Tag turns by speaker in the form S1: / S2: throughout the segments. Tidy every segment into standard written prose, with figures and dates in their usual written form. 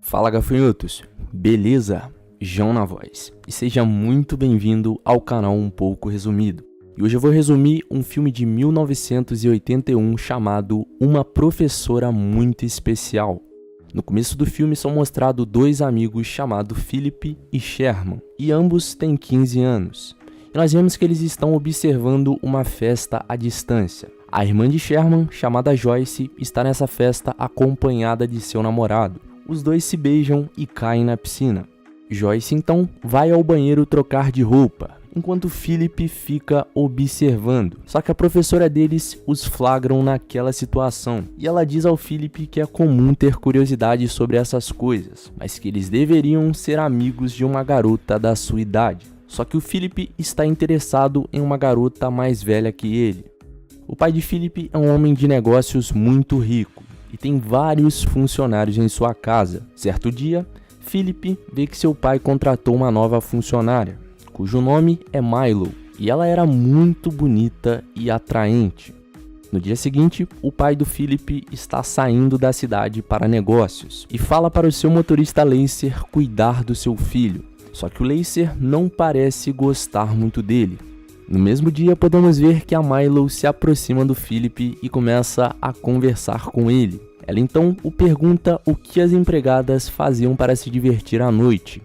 S1: Fala, gafanhotos, beleza? João na voz, e seja muito bem-vindo ao canal Um Pouco Resumido. E hoje eu vou resumir um filme de 1981 chamado Uma Professora Muito Especial. No começo do filme são mostrados dois amigos chamados Philip e Sherman, e ambos têm 15 anos. E nós vemos que eles estão observando uma festa à distância. A irmã de Sherman, chamada Joyce, está nessa festa acompanhada de seu namorado. Os dois se beijam e caem na piscina. Joyce então vai ao banheiro trocar de roupa, enquanto Philip fica observando. Só que a professora deles os flagram naquela situação, e ela diz ao Philip que é comum ter curiosidade sobre essas coisas, mas que eles deveriam ser amigos de uma garota da sua idade. Só que o Philip está interessado em uma garota mais velha que ele. O pai de Philip é um homem de negócios muito rico e tem vários funcionários em sua casa. Certo dia, Philip vê que seu pai contratou uma nova funcionária, cujo nome é Milo, e ela era muito bonita e atraente. No dia seguinte, o pai do Philip está saindo da cidade para negócios e fala para o seu motorista Lacer cuidar do seu filho. Só que o Lacer não parece gostar muito dele. No mesmo dia, podemos ver que a Milo se aproxima do Philip e começa a conversar com ele. Ela então o pergunta o que as empregadas faziam para se divertir à noite.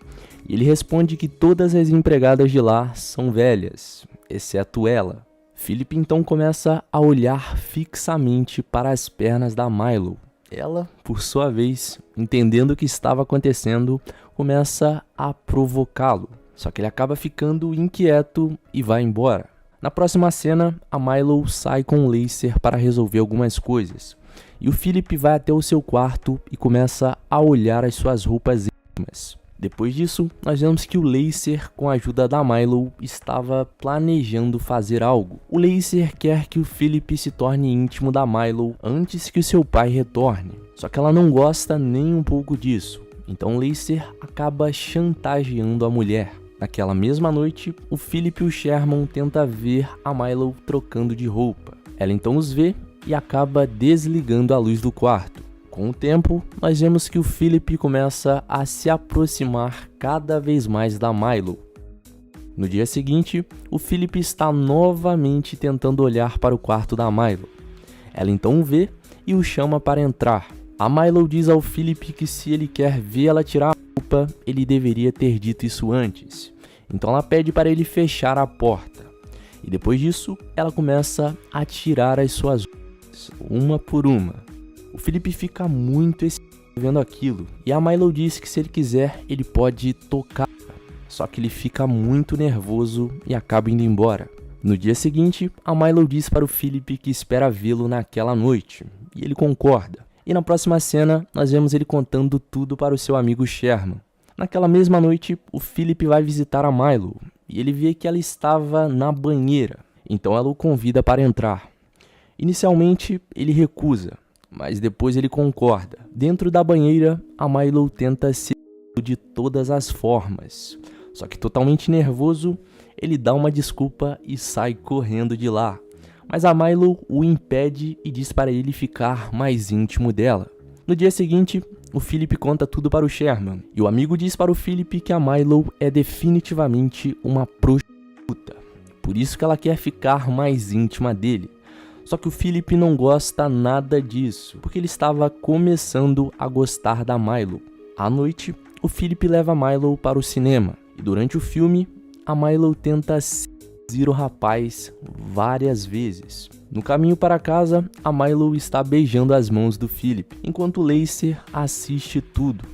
S1: E ele responde que todas as empregadas de lá são velhas, exceto ela. Philip então começa a olhar fixamente para as pernas da Milo. Ela, por sua vez, entendendo o que estava acontecendo, começa a provocá-lo. Só que ele acaba ficando inquieto e vai embora. Na próxima cena, a Milo sai com o Lacer para resolver algumas coisas. E o Philip vai até o seu quarto e começa a olhar as suas roupas íntimas. Depois disso, nós vemos que o Lacer, com a ajuda da Milo, estava planejando fazer algo. O Lacer quer que o Philip se torne íntimo da Milo antes que o seu pai retorne. Só que ela não gosta nem um pouco disso. Então Lacer acaba chantageando a mulher. Naquela mesma noite, o Philip e o Sherman tentam ver a Milo trocando de roupa. Ela então os vê e acaba desligando a luz do quarto. Com o tempo, nós vemos que o Philip começa a se aproximar cada vez mais da Milo. No dia seguinte, o Philip está novamente tentando olhar para o quarto da Milo. Ela então o vê e o chama para entrar. A Milo diz ao Philip que se ele quer ver ela tirar a roupa, ele deveria ter dito isso antes. Então ela pede para ele fechar a porta. E depois disso, ela começa a tirar as suas roupas, uma por uma. O Philip fica muito excitado vendo aquilo, e a Milo diz que se ele quiser, ele pode tocar. Só que ele fica muito nervoso e acaba indo embora. No dia seguinte, a Milo diz para o Philip que espera vê-lo naquela noite, e ele concorda. E na próxima cena, nós vemos ele contando tudo para o seu amigo Sherman. Naquela mesma noite, o Philip vai visitar a Milo, e ele vê que ela estava na banheira, então ela o convida para entrar. Inicialmente, ele recusa, mas depois ele concorda. Dentro da banheira, a Milo tenta se de todas as formas. Só que totalmente nervoso, ele dá uma desculpa e sai correndo de lá. Mas a Milo o impede e diz para ele ficar mais íntimo dela. No dia seguinte, o Philip conta tudo para o Sherman. E o amigo diz para o Philip que a Milo é definitivamente uma prostituta. Por isso que ela quer ficar mais íntima dele. Só que o Philip não gosta nada disso, porque ele estava começando a gostar da Milo. À noite, o Philip leva a Milo para o cinema. E durante o filme, a Milo tenta seduzir o rapaz várias vezes. No caminho para casa, a Milo está beijando as mãos do Philip, enquanto Lacer assiste tudo.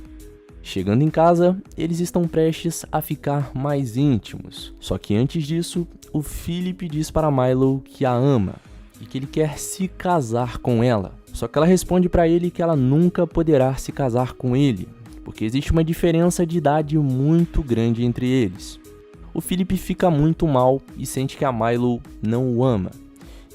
S1: Chegando em casa, eles estão prestes a ficar mais íntimos. Só que antes disso, o Philip diz para Milo que a ama e que ele quer se casar com ela. Só que ela responde para ele que ela nunca poderá se casar com ele, porque existe uma diferença de idade muito grande entre eles. O Philip fica muito mal e sente que a Milo não o ama.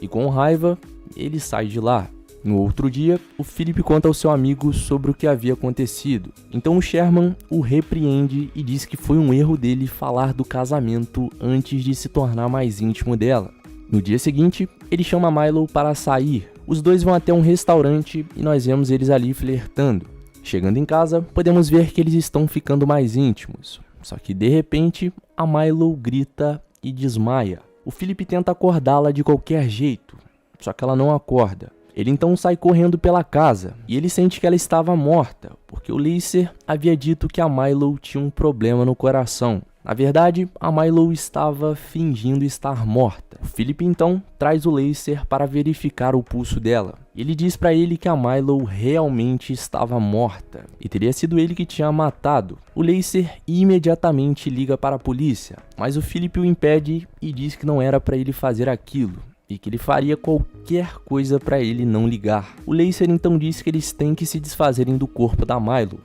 S1: E com raiva, ele sai de lá. No outro dia, o Philip conta ao seu amigo sobre o que havia acontecido. Então o Sherman o repreende e diz que foi um erro dele falar do casamento antes de se tornar mais íntimo dela. No dia seguinte, ele chama Milo para sair. Os dois vão até um restaurante e nós vemos eles ali flertando. Chegando em casa, podemos ver que eles estão ficando mais íntimos. Só que de repente, a Milo grita e desmaia. O Philip tenta acordá-la de qualquer jeito, só que ela não acorda. Ele então sai correndo pela casa e ele sente que ela estava morta, porque o Lacer havia dito que a Milo tinha um problema no coração. Na verdade, a Milo estava fingindo estar morta. O Philip então traz o Lacer para verificar o pulso dela. Ele diz para ele que a Milo realmente estava morta e teria sido ele que tinha matado. O Lacer imediatamente liga para a polícia, mas o Philip o impede e diz que não era para ele fazer aquilo e que ele faria qualquer coisa para ele não ligar. O Lacer então diz que eles têm que se desfazerem do corpo da Milo.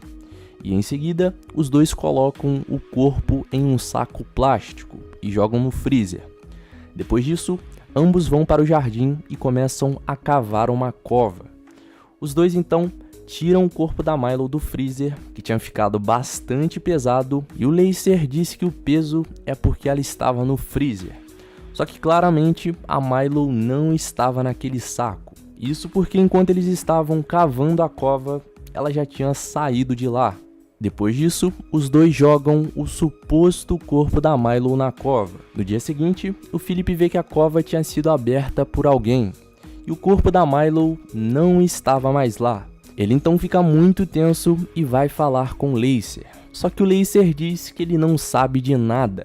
S1: E em seguida, os dois colocam o corpo em um saco plástico e jogam no freezer. Depois disso, ambos vão para o jardim e começam a cavar uma cova. Os dois então tiram o corpo da Milo do freezer, que tinha ficado bastante pesado, e o Lacer disse que o peso é porque ela estava no freezer. Só que claramente a Milo não estava naquele saco. Isso porque enquanto eles estavam cavando a cova, ela já tinha saído de lá. Depois disso, os dois jogam o suposto corpo da Milo na cova. No dia seguinte, o Philip vê que a cova tinha sido aberta por alguém e o corpo da Milo não estava mais lá. Ele então fica muito tenso e vai falar com o Lacer. Só que o Lacer diz que ele não sabe de nada.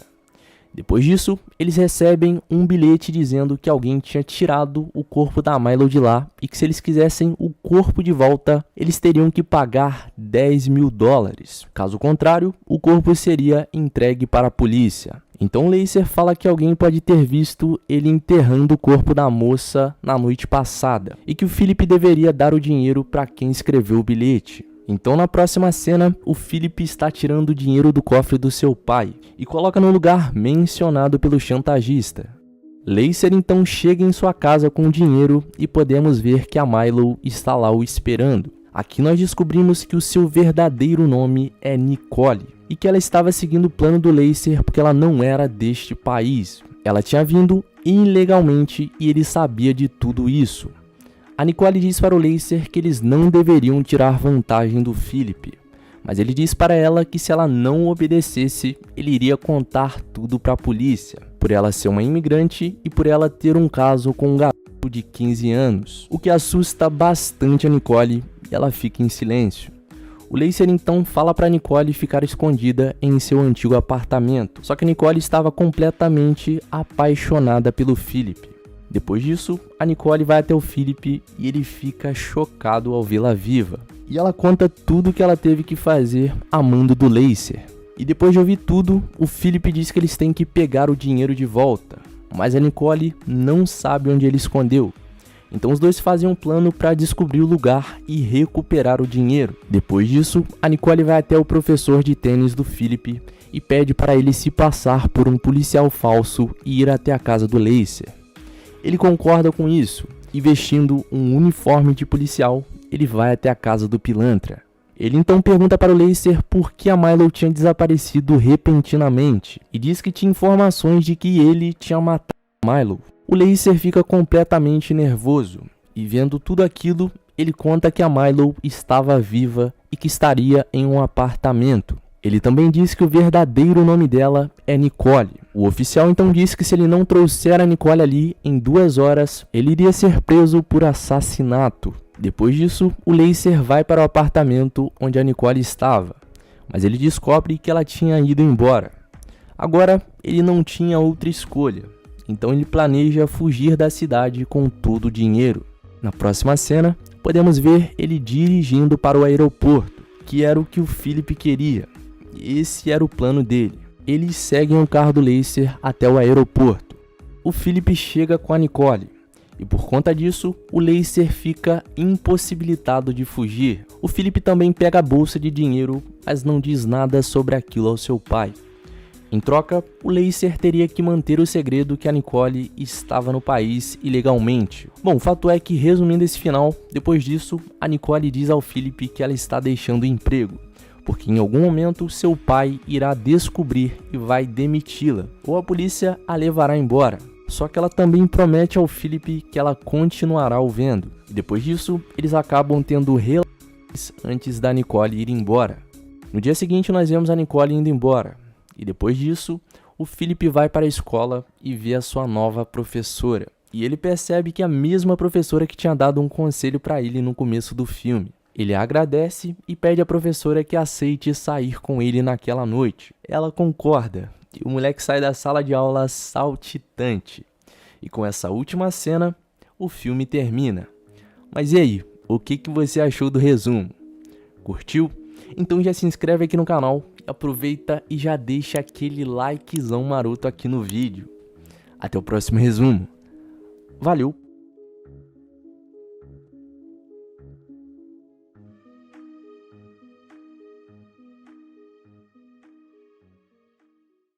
S1: Depois disso, eles recebem um bilhete dizendo que alguém tinha tirado o corpo da Milo de lá e que se eles quisessem o corpo de volta, eles teriam que pagar $10.000. Caso contrário, o corpo seria entregue para a polícia. Então Lacer fala que alguém pode ter visto ele enterrando o corpo da moça na noite passada e que o Philip deveria dar o dinheiro para quem escreveu o bilhete. Então na próxima cena, o Philip está tirando o dinheiro do cofre do seu pai e coloca no lugar mencionado pelo chantagista. Lacer então chega em sua casa com o dinheiro e podemos ver que a Milo está lá o esperando. Aqui nós descobrimos que o seu verdadeiro nome é Nicole e que ela estava seguindo o plano do Lacer porque ela não era deste país. Ela tinha vindo ilegalmente e ele sabia de tudo isso. A Nicole diz para o Lacer que eles não deveriam tirar vantagem do Philip, mas ele diz para ela que se ela não obedecesse, ele iria contar tudo para a polícia, por ela ser uma imigrante e por ela ter um caso com um garoto de 15 anos, o que assusta bastante a Nicole e ela fica em silêncio. O Lacer então fala para Nicole ficar escondida em seu antigo apartamento, só que Nicole estava completamente apaixonada pelo Philip. Depois disso, a Nicole vai até o Philip e ele fica chocado ao vê-la viva. E ela conta tudo o que ela teve que fazer amando do Lacer. E depois de ouvir tudo, o Philip diz que eles têm que pegar o dinheiro de volta. Mas a Nicole não sabe onde ele escondeu. Então os dois fazem um plano para descobrir o lugar e recuperar o dinheiro. Depois disso, a Nicole vai até o professor de tênis do Philip e pede para ele se passar por um policial falso e ir até a casa do Lacer. Ele concorda com isso e, vestindo um uniforme de policial, ele vai até a casa do pilantra. Ele então pergunta para o Lacer por que a Milo tinha desaparecido repentinamente e diz que tinha informações de que ele tinha matado a Milo. O Lacer fica completamente nervoso e, vendo tudo aquilo, ele conta que a Milo estava viva e que estaria em um apartamento. Ele também diz que o verdadeiro nome dela é Nicole. O oficial então diz que se ele não trouxer a Nicole ali em 2 horas, ele iria ser preso por assassinato. Depois disso, o Lacer vai para o apartamento onde a Nicole estava, mas ele descobre que ela tinha ido embora. Agora, ele não tinha outra escolha, então ele planeja fugir da cidade com todo o dinheiro. Na próxima cena, podemos ver ele dirigindo para o aeroporto, que era o que o Philip queria. Esse era o plano dele. Eles seguem o carro do Lacer até o aeroporto. O Philip chega com a Nicole e por conta disso, o Lacer fica impossibilitado de fugir. O Philip também pega a bolsa de dinheiro, mas não diz nada sobre aquilo ao seu pai. Em troca, o Lacer teria que manter o segredo que a Nicole estava no país ilegalmente. Bom, o fato é que, resumindo esse final, depois disso, a Nicole diz ao Philip que ela está deixando o emprego, porque em algum momento seu pai irá descobrir e vai demiti-la, ou a polícia a levará embora. Só que ela também promete ao Philip que ela continuará o vendo. E depois disso, eles acabam tendo relações antes da Nicole ir embora. No dia seguinte nós vemos a Nicole indo embora, e depois disso, o Philip vai para a escola e vê a sua nova professora. E ele percebe que é a mesma professora que tinha dado um conselho para ele no começo do filme. Ele agradece e pede à professora que aceite sair com ele naquela noite. Ela concorda e o moleque sai da sala de aula saltitante. E com essa última cena, o filme termina. Mas e aí, o que você achou do resumo? Curtiu? Então já se inscreve aqui no canal, aproveita e já deixa aquele likezão maroto aqui no vídeo. Até o próximo resumo. Valeu!